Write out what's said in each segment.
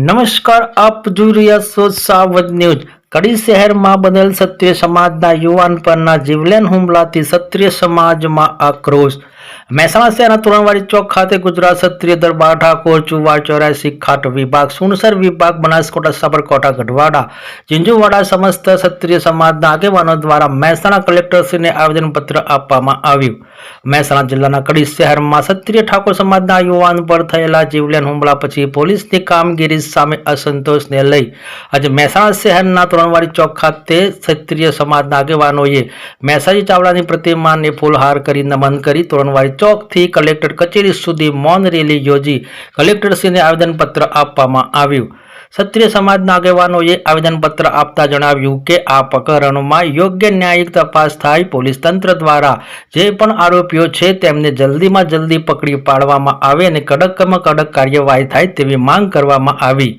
નમસ્કાર, આપ જોઈ રહ્યા છો સાવજ ન્યૂઝ। કડી શહેરમાં બનેલ ક્ષત્રિય સમાજના યુવાન પરના જીવલેણ હુમલાથી ક્ષત્રિય સમાજમાં આક્રોશ। મહેસાણા શહેરના તોરણવાડી ચોક ખાતે ગુજરાત ક્ષત્રિય દરબાર ઠાકોર ચુવાર 84 ખાટ વિભાગ, સુણસર વિભાગ, બનાસકાંઠા, સાબરકાંઠા, ગઢવાડા, ઝીંઝુવાડા સમસ્ત ક્ષત્રિય સમાજના આગેવાનો દ્વારા મહેસાણા કલેક્ટરશ્રીને આવેદનપત્ર આપવામાં આવ્યું। મહેસાણા જિલ્લાના કડી શહેરમાં ક્ષત્રિય ઠાકોર સમાજના યુવાન પર થયેલા જીવલેણ હુમલા પછી પોલીસની કામગીરી સામે અસંતોષને લઈ આજે મહેસાણા શહેરના તોરણવાડી ચોક ખાતે ક્ષત્રિય સમાજના આગેવાનોએ મહેસાજી ચાવડાની પ્રતિમાને ફૂલહાર કરી નમન કરી તોરણવાડી ચોકથી કલેક્ટર કચેરી સુધી મૌન રેલી યોજી કલેક્ટરશ્રીને આવેદનપત્ર આપવામાં આવ્યું। ક્ષત્રિય સમાજના આગેવાનોએ આવેદનપત્ર આપતા જણાવ્યું કે આ પ્રકરણમાં યોગ્ય ન્યાયિક તપાસ થાય, પોલીસ તંત્ર દ્વારા જે પણ આરોપીઓ છે તેમને જલ્દીમાં જલ્દી પકડી પાડવામાં આવે અને કડકમાં કડક કાર્યવાહી થાય તેવી માંગ કરવામાં આવી।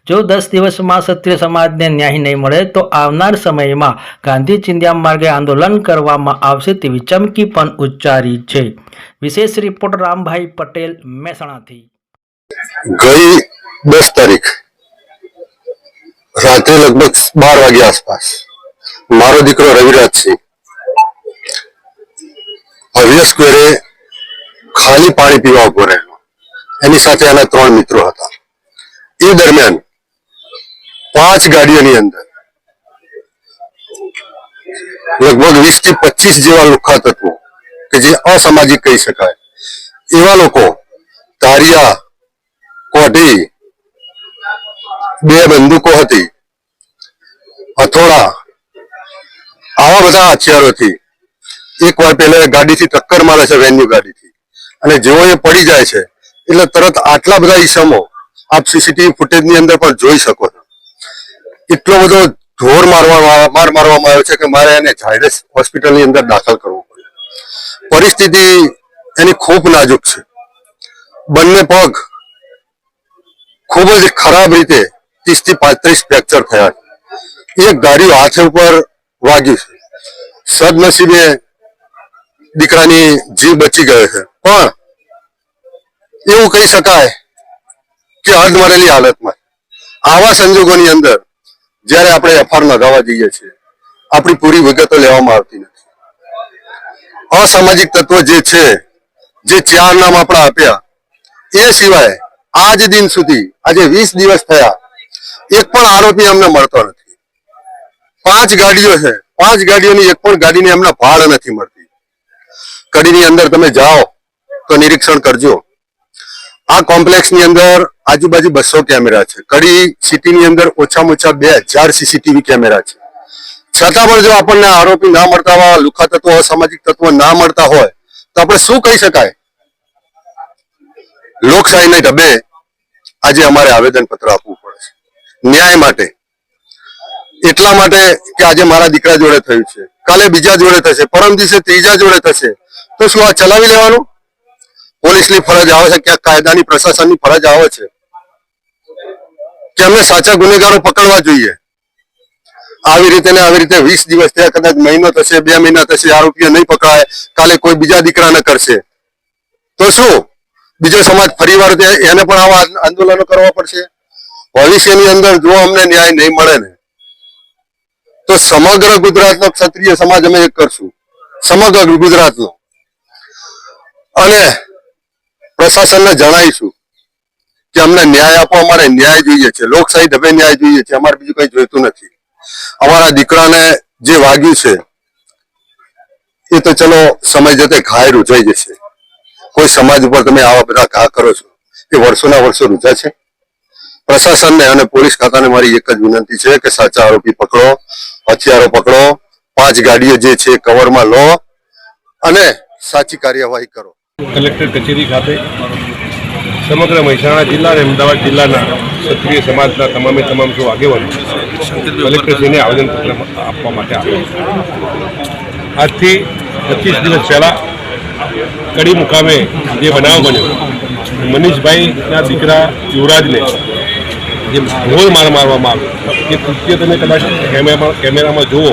જો 10 દિવસમાં ક્ષત્રિય સમાજને ન્યાય નહીં મળે તો આવનાર સમયમાં ગાંધી ચિંધ્યા માર્ગે આંદોલન કરવામાં આવશે તેવી ચમકી પણ ઉચ્ચારી છે। વિશેષ રિપોર્ટ રામભાઈ પટેલ, મહેસાણાથી। ગઈ 10 તારીખ रात्रि लगभग 12 वागे आसपास मारो दीकरो रविराज सिंह भव्य स्क्वेरे खाली पानी पीवा उभो रहेलो। एनी साथे एना 3 मित्रों हता। ए दरमियान 5 गाड़ीओनी अंदर लगभग 20 થી 25 जेवा लुख्खा तत्वों के जे असामाजिक कही शकाय एवा लोको तारिया कोठी 2 बंदूको हती, हथोड़ा, आवा बधा हथियारोथी एक वार पहले गाड़ी थी टक्कर मारे छे, वेन्यू गाड़ी थी, अने जेवो ए पड़ी जाय छे એટલે તરત આટલા બધા ઈસમો આપ સીસીટીવી ફૂટેજ ની અંદર પણ જોઈ શકો છો। એટલો બધો ઢોર મારવામાં આવ્યો છે કે મારે એને ઝાયડસ હોસ્પિટલ ની અંદર દાખલ કરવો પડ્યો। પરિસ્થિતિ એની ખૂબ નાજુક છે। બંને પગ ખૂબ જ ખરાબ રીતે 30 થી 35 ફ્રેક્ચર થયા છે। एक गाड़ी हाथ ऊपर वाग्यु छे। सदनसीबे दीकरानी जीव बची गयो छे, पण एवुं कही शकाय के अधमरेली हालतमां आवा संजोगोनी अंदर ज्यारे आपणे एफआईआर नोंधावा जईए छीए आपणी पूरी विगतो लेवामां आवती नथी। असामाजिक तत्व जे छे, जे 4 नाम आपणे आप्या, ए सिवाय आज दिन सुधी आज 20 दिवस थया एक पण आरोपी अमने मळतो नथी। 5 गाड़ीओ है, 5 गाड़ीओनी एक पण गाड़ीने अमने भाड़ नथी मळती। कड़ीनी अंदर तमे जाओ तो निरीक्षण करजो। आ कॉम्प्लेक्स नी अंदर आजूबाजू 200 कैमरा छे। कड़ी सिटी नी अंदर ओछामां ओछा 2000 सीसीटीवी कैमरा छे। छतां पण जो आपणने आरोपी ना मळता होय, लुख्खा तत्व, असामाजिक तत्व ना मळता होय तो आपणे शुं कही शकाय? लोकशाहीने ढबे आज अमारे आवेदनपत्र आपवुं पड़े छे न्याय माटे। એટલા માટે કે આજે મારા દીકરા જોડે થયું છે, કાલે બીજા જોડે થશે, પરમ દિવસે ત્રીજા જોડે થશે, તો શું આ ચલાવી લેવાનું? પોલીસની ફરજ આવે છે, ક્યાંક કાયદાની પ્રશાસનની ફરજ આવે છે કે અમને સાચા ગુનેગારો પકડવા જોઈએ। આવી રીતે 20 દિવસ થયા, કદાચ મહિનો થશે, 2 મહિના થશે, આરોપીઓ નહીં પકડાય, કાલે કોઈ બીજા દીકરાને કરશે તો શું બીજો સમાજ ફરીવાર એને પણ આવા આંદોલનો કરવા પડશે? ભવિષ્યની અંદર જો અમને ન્યાય નહીં મળે ને तो समग्र गुजरातनो क्षत्रिय समाज अमे एक करशुं। समग्र गुजरातनो अने प्रशासनने जणावीशुं के अमने न्याय आपो, अमारे न्याय जोईए छे। लोकशाही ढबे न्याय जोईए छे, अमारे बीजुं कंई जोईतुं नथी। अमारा दीकराने जे वाग्युं छे ए तो चलो समय जते घाय रूजाई जशे। कोई समाज पर तमे आवा बधा घा करो छो ए वर्षोना वर्षो रूजा छे। प्रशासन ने अने पोलीस खाताने मारी एक ज विनंती छे के साचा आरोपी पकड़ो, हथियारो पकड़ो, 5 गाड़ीओ जे छे कवर में लो अने साची कार्यवाही करो। कलेक्टर कचेरी खाते समग्र महेसाणा जिल्ला अने अमदावाद जिल्लाना क्षत्रिय समाजना तमामे तमाम जो आगेवानो कलेक्टरश्रीने आवेदनपत्र आपवा माटे आव्या छे। आजथी 25 दिवस पहला कड़ी मुकामे जे बनाव बन्यो, मनीषभाईना दीकरा युवराजने જે ઢોર મારવામાં આવ્યો એ કૃત્ય તમે કદાચ કેમેરામાં જુઓ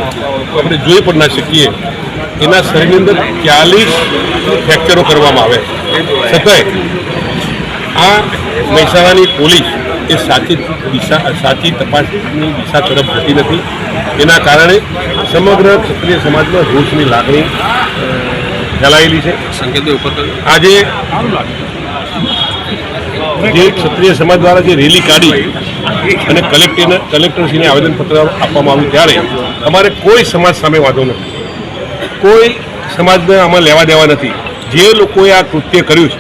તો આપણે જોઈ પણ ના શકીએ। એના શરીરની અંદર 40 ફ્રેક્ચરો કરવામાં આવે છતાંય આ મહેસાણાની પોલીસ એ સાચી તપાસની દિશા તરફ જતી નથી. એના કારણે સમગ્ર ક્ષત્રિય સમાજમાં રોષની લાગણી ફેલાયેલી છે. આજે જે ક્ષત્રિય સમાજ દ્વારા જે રેલી કાઢી અને કલેક્ટરશ્રીને આવેદનપત્ર આપવામાં આવ્યું ત્યારે અમારે કોઈ સમાજ સામે વાંધો નથી, કોઈ સમાજને આમાં લેવા દેવા નથી. જે લોકોએ આ કૃત્ય કર્યું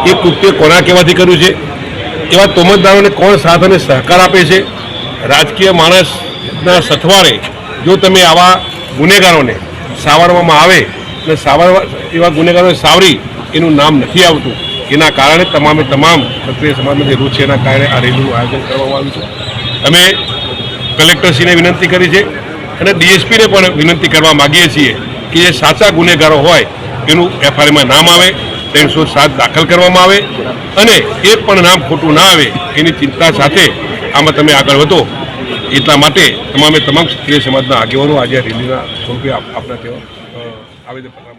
છે એ કૃત્ય કોના કહેવાથી કર્યું છે, એવા તોમતદારોને કોણ સાથ અને સહકાર આપે છે. રાજકીય માણસના સથવારે જો તમે આવા ગુનેગારોને સાવરવામાં આવે અને એવા ગુનેગારોને સાવરી એનું નામ નથી આવતું, એના કારણે તમામ ક્ષત્રિય સમાજનો જે રૂટ છે એના કારણે આ રેલીનું આયોજન કરવામાં આવ્યું છે. અમે કલેક્ટરશ્રીને વિનંતી કરી છે અને ડીએસપીને પણ વિનંતી કરવા માગીએ છીએ કે જે સાચા ગુનેગારો હોય એનું એફઆઈઆરમાં નામ આવે, 307 દાખલ કરવામાં આવે અને એક પણ નામ ખોટું ના આવે એની ચિંતા સાથે આમાં તમે આગળ વધો. એટલા માટે તમામ ક્ષત્રિય સમાજના આગેવાનો આજે રેલીના સ્વરૂપે આપણા તેઓ આવેદનપત્ર